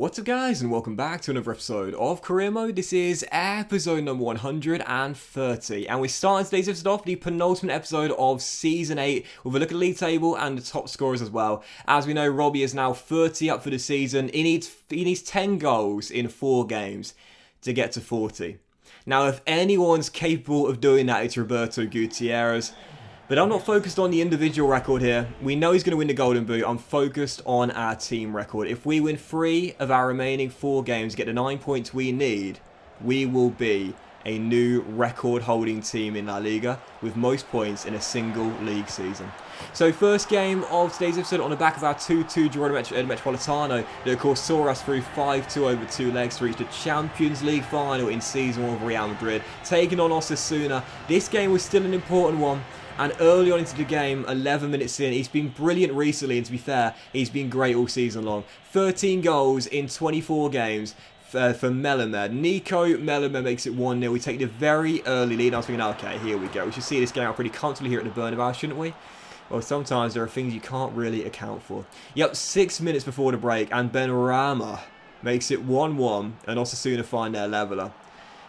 What's up guys, and welcome back to another episode of Career Mode. This is episode number 130, and we're starting today's episode off, the penultimate episode of Season 8, with a look at the league table and the top scorers as well. As we know, Robbie is now 30 up for the season. He needs 10 goals in 4 games to get to 40. Now, if anyone's capable of doing that, it's Roberto Gutierrez. But I'm not focused on the individual record here. We know he's going to win the Golden Boot. I'm focused on our team record. If we win 3 of our remaining 4 games, get the 9 points we need, we will be a new record-holding team in La Liga with most points in a single league season. So first game of today's episode on the back of our 2-2 draw at Metropolitano that of course saw us through 5-2 over 2 legs to reach the Champions League final in Season 1 of Real Madrid, taking on Osasuna. This game was still an important one. And early on into the game, 11 minutes in, he's been brilliant recently, and to be fair, he's been great all season long. 13 goals in 24 games for Melamed. Nico Melamed makes it 1-0. We take the very early lead. I was thinking, okay, here we go. We should see this game out pretty comfortably here at the Bernabeu, shouldn't we? Well, sometimes there are things you can't really account for. Yep, 6 minutes before the break, and Benrahma makes it 1-1, and Osasuna find their leveller.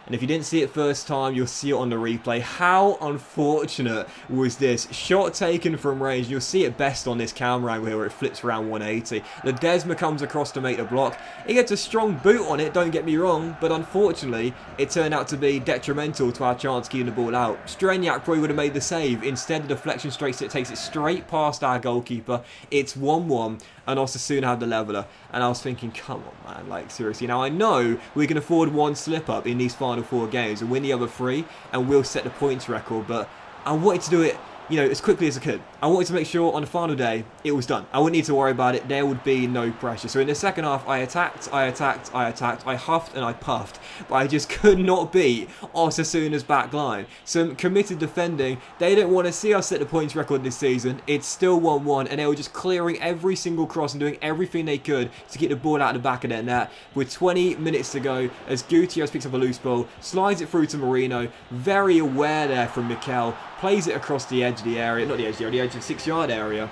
And if you didn't see it first time, you'll see it on the replay. How unfortunate was this? Shot taken from range. You'll see it best on this camera angle here where it flips around 180. Ledesma comes across to make the block. He gets a strong boot on it, don't get me wrong, but unfortunately, it turned out to be detrimental to our chance keeping the ball out. Streniak probably would have made the save. Instead, the deflection takes it straight past our goalkeeper. It's 1-1, and Osasuna had the leveller. And I was thinking, come on, man, like, seriously. Now, I know we can afford one slip-up in these final 4 games and win the other 3, and we'll set the points record, but I wanted to do it, you know, as quickly as I could. I wanted to make sure on the final day it was done. I wouldn't need to worry about it. There would be no pressure. So in the second half, I attacked, I huffed and I puffed, but I just could not beat Osasuna's back line. Some committed defending. They didn't want to see us set the points record this season. It's still 1-1, and they were just clearing every single cross and doing everything they could to get the ball out of the back of their net. With 20 minutes to go, as Gutierrez picks up a loose ball, slides it through to Marino, very aware there from Mikel, plays it across the edge of the area, not the edge of the area, the edge of the 6-yard area.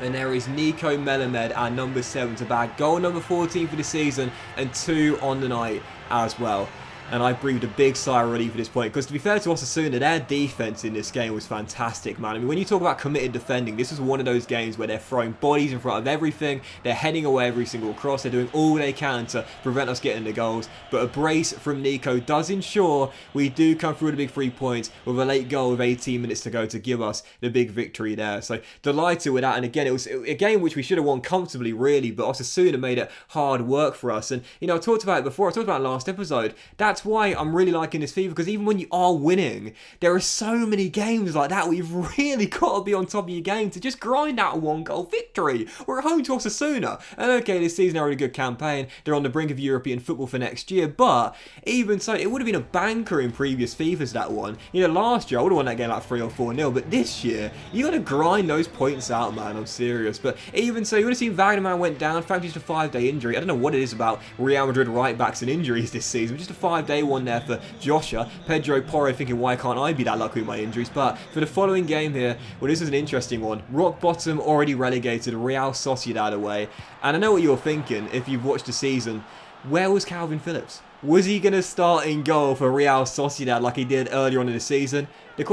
And there is Nico Melamed, our number 7 to bag. Goal number 14 for the season and 2 on the night as well. And I breathed a big sigh of relief at this point, because to be fair to Osasuna, their defence in this game was fantastic, man. I mean, when you talk about committed defending, this was one of those games where they're throwing bodies in front of everything, they're heading away every single cross, they're doing all they can to prevent us getting the goals. But a brace from Nico does ensure we do come through the big 3 points with a late goal with 18 minutes to go to give us the big victory there. So delighted with that, and again, it was a game which we should have won comfortably, really, but Osasuna made it hard work for us. And, you know, I talked about it before, I talked about it last episode, that's why I'm really liking this FIFA, because even when you are winning, there are so many games like that where you've really got to be on top of your game to just grind out a 1-goal victory. We're at home to Osasuna, and okay, this season are a good campaign, they're on the brink of European football for next year, but even so, it would have been a banker in previous FIFAs, that one. You know, last year I would have won that game like 3 or 4-0, but this year, you got to grind those points out, man, I'm serious. But even so, you would have seen Wagnerman went down, thanks to a 5-day injury. I don't know what it is about Real Madrid right-backs and injuries this season, but just a 5-day one there for Joshua. Pedro Porro thinking, why can't I be that lucky with my injuries? But for the following game here, well, this is an interesting one. Rock bottom, already relegated, Real Sociedad away. And I know what you're thinking if you've watched the season. Where was Calvin Phillips? Was he going to start in goal for Real Sociedad like he did earlier on in the season? The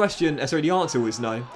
answer was no.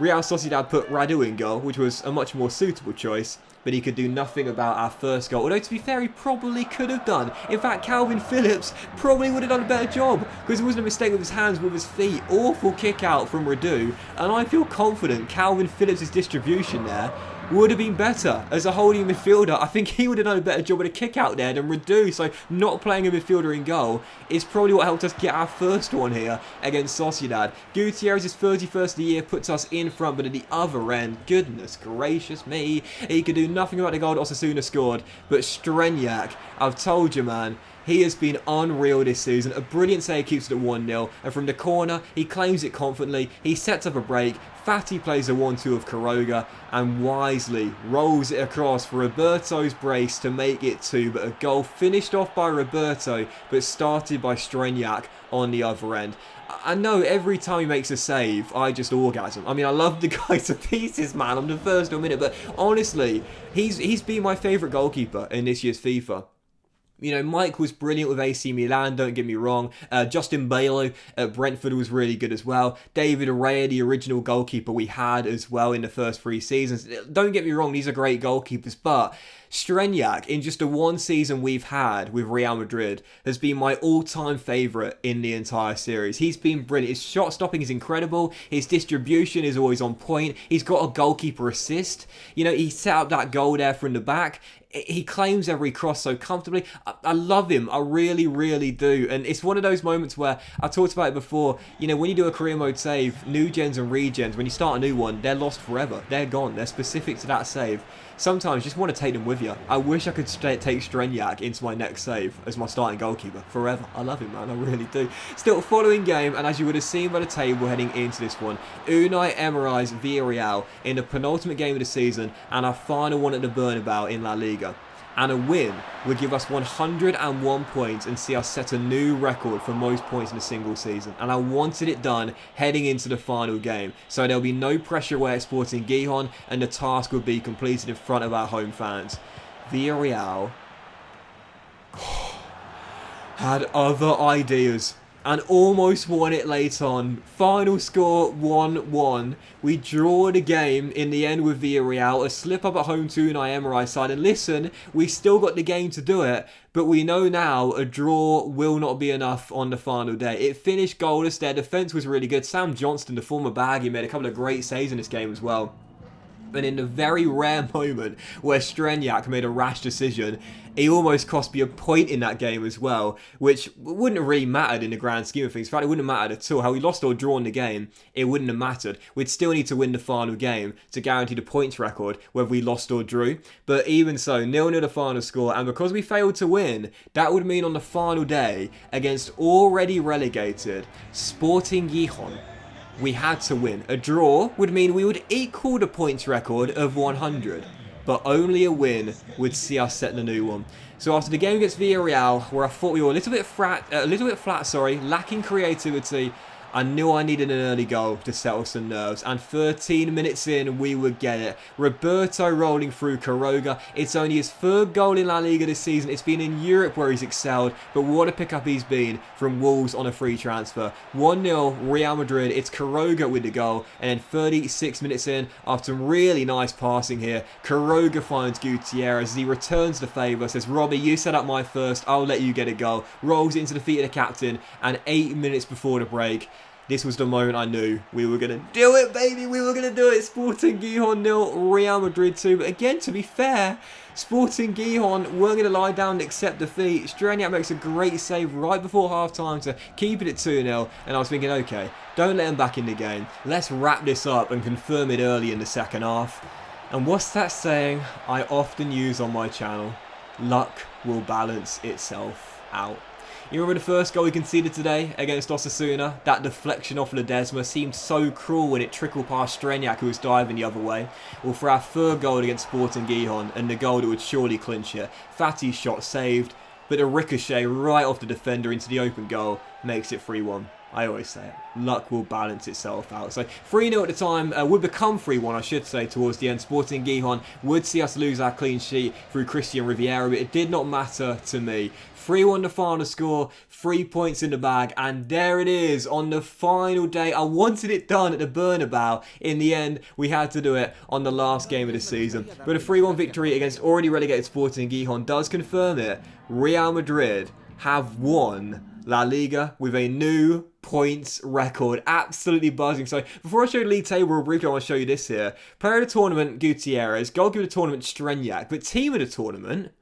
Real Sociedad put Radu in goal, which was a much more suitable choice, but he could do nothing about our first goal. Although, to be fair, he probably could have done. In fact, Calvin Phillips probably would have done a better job, because it wasn't a mistake with his hands, with his feet. Awful kick out from Radu, and I feel confident Calvin Phillips' distribution there would have been better as a holding midfielder. I think he would have done a better job with a kick out there than Radu. So not playing a midfielder in goal is probably what helped us get our first one here against Sociedad. Gutierrez's 31st of the year puts us in front, but at the other end, goodness gracious me, he could do nothing about the goal that Osasuna scored. But Streniak, I've told you, man, he has been unreal this season. A brilliant save keeps it at 1-0. And from the corner, he claims it confidently. He sets up a break. Fatty plays a 1-2 of Quiroga and wisely rolls it across for Roberto's brace to make it 2. But a goal finished off by Roberto, but started by Streniak on the other end. I know every time he makes a save, I just orgasm. I mean, I love the guy to pieces, man. I'm the first to admit it, but honestly, he's been my favourite goalkeeper in this year's FIFA. You know, Mike was brilliant with AC Milan, don't get me wrong. Justin Bailo at Brentford was really good as well. David Araya, the original goalkeeper we had as well in the first 3 seasons. Don't get me wrong, these are great goalkeepers, but Streniak, in just the 1 season we've had with Real Madrid, has been my all-time favourite in the entire series. He's been brilliant. His shot stopping is incredible. His distribution is always on point. He's got a goalkeeper assist. You know, he set up that goal there from the back. He claims every cross so comfortably. I love him. I really, really do. And it's one of those moments where, I talked about it before, you know, when you do a career mode save, new gens and regens, when you start a new one, they're lost forever. They're gone. They're specific to that save. Sometimes you just want to take them with you. I wish I could take Streniak into my next save as my starting goalkeeper forever. I love him, man. I really do. Still, following game, and as you would have seen by the table heading into this one, Unai Emery's Villarreal in the penultimate game of the season and our final one at the Bernabeu in La Liga. And a win would give us 101 points and see us set a new record for most points in a single season. And I wanted it done heading into the final game, so there'll be no pressure away at Sporting Gijón and the task would be completed in front of our home fans. Villarreal had other ideas and almost won it late on. Final score 1-1. We draw the game in the end with Villarreal. A slip up at home to Unai Emery's side. And listen, we still got the game to do it, but we know now a draw will not be enough on the final day. It finished goalless. Their defence was really good. Sam Johnston, the former Baggy, made a couple of great saves in this game as well. And in the very rare moment where Streniak made a rash decision, he almost cost me a point in that game as well, which wouldn't have really mattered in the grand scheme of things. In fact, it wouldn't have mattered at all. How we lost or drawn the game, it wouldn't have mattered. We'd still need to win the final game to guarantee the points record, whether we lost or drew. But even so, 0-0 the final score, and because we failed to win, that would mean on the final day, against already relegated Sporting Gijón, we had to win. A draw would mean we would equal the points record of 100, but only a win would see us set the new one. So after the game against Villarreal, where I thought we were a little bit flat, lacking creativity, I knew I needed an early goal to settle some nerves, and 13 minutes in, we would get it. Roberto rolling through Quiroga. It's only his 3rd goal in La Liga this season. It's been in Europe where he's excelled, but what a pickup he's been from Wolves on a free transfer. 1-0 Real Madrid. It's Quiroga with the goal, and then 36 minutes in, after some really nice passing here, Quiroga finds Gutierrez as he returns the favour, says, Robbie, you set up my first, I'll let you get a goal. Rolls into the feet of the captain, and 8 minutes before the break, this was the moment I knew we were going to do it, baby. We were going to do it. Sporting Gijón 0, Real Madrid 2. But again, to be fair, Sporting Gijón weren't going to lie down and accept defeat. Streniak makes a great save right before half-time to keep it at 2-0. And I was thinking, okay, don't let him back in the game. Let's wrap this up and confirm it early in the second half. And what's that saying I often use on my channel? Luck will balance itself out. You remember the first goal we conceded today against Osasuna? That deflection off Ledesma seemed so cruel when it trickled past Streniak, who was diving the other way. Well, for our 3rd goal against Sporting Gijón, and the goal that would surely clinch it, Fati's shot saved, but a ricochet right off the defender into the open goal makes it 3-1. I always say it. Luck will balance itself out. So 3-0 at the time would become 3-1, I should say, towards the end. Sporting Gijón would see us lose our clean sheet through Christian Riviera, but it did not matter to me. 3-1 the final score, 3 points in the bag, and there it is on the final day. I wanted it done at the Bernabeu. In the end, we had to do it on the last game of the season. But a 3-1 victory against already relegated Sporting Gijón does confirm it. Real Madrid have won La Liga with a new points record. Absolutely buzzing. So before I show you the league table real briefly, I want to show you this here. Player of the tournament, Gutierrez. Goalkeeper of the tournament, Streniak. But team of the tournament,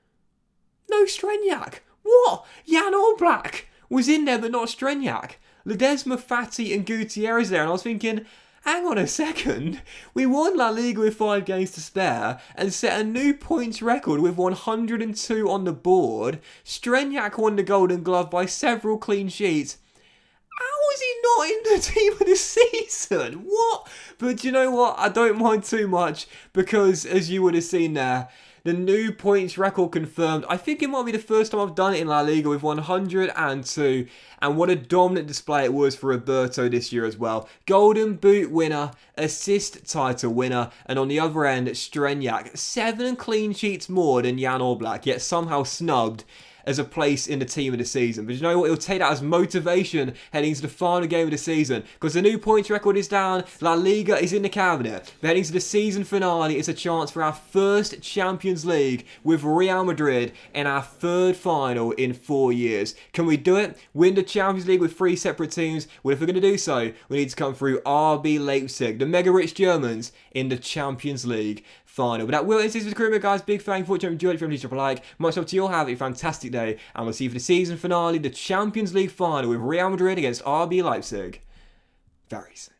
no Streniak. What? Jan Oblak was in there but not Streniak. Ledesma, Fati and Gutierrez there, and I was thinking, hang on a second, we won La Liga with 5 games to spare and set a new points record with 102 on the board. Streniak won the Golden Glove by several clean sheets. How is he not in the team of the season? What? But you know what? I don't mind too much because, as you would have seen there, the new points record confirmed. I think it might be the first time I've done it in La Liga with 102. And what a dominant display it was for Roberto this year as well. Golden Boot winner, assist title winner. And on the other end, Streniak. 7 clean sheets more than Jan Oblak, yet somehow snubbed as a place in the team of the season. But you know what? He'll take that as motivation heading into the final game of the season, because the new points record is down, La Liga is in the cabinet. But heading to the season finale, it's a chance for our first Champions League with Real Madrid in our third final in 4 years. Can we do it? Win the Champions League with 3 separate teams? Well, if we're going to do so, we need to come through RB Leipzig, the mega rich Germans, in the Champions League final. But that will end this video, guys. Big thank you for watching. Enjoyed it. If you drop a like. Much love to you all. Have a fantastic day, and we'll see you for the season finale, the Champions League final with Real Madrid against RB Leipzig very soon.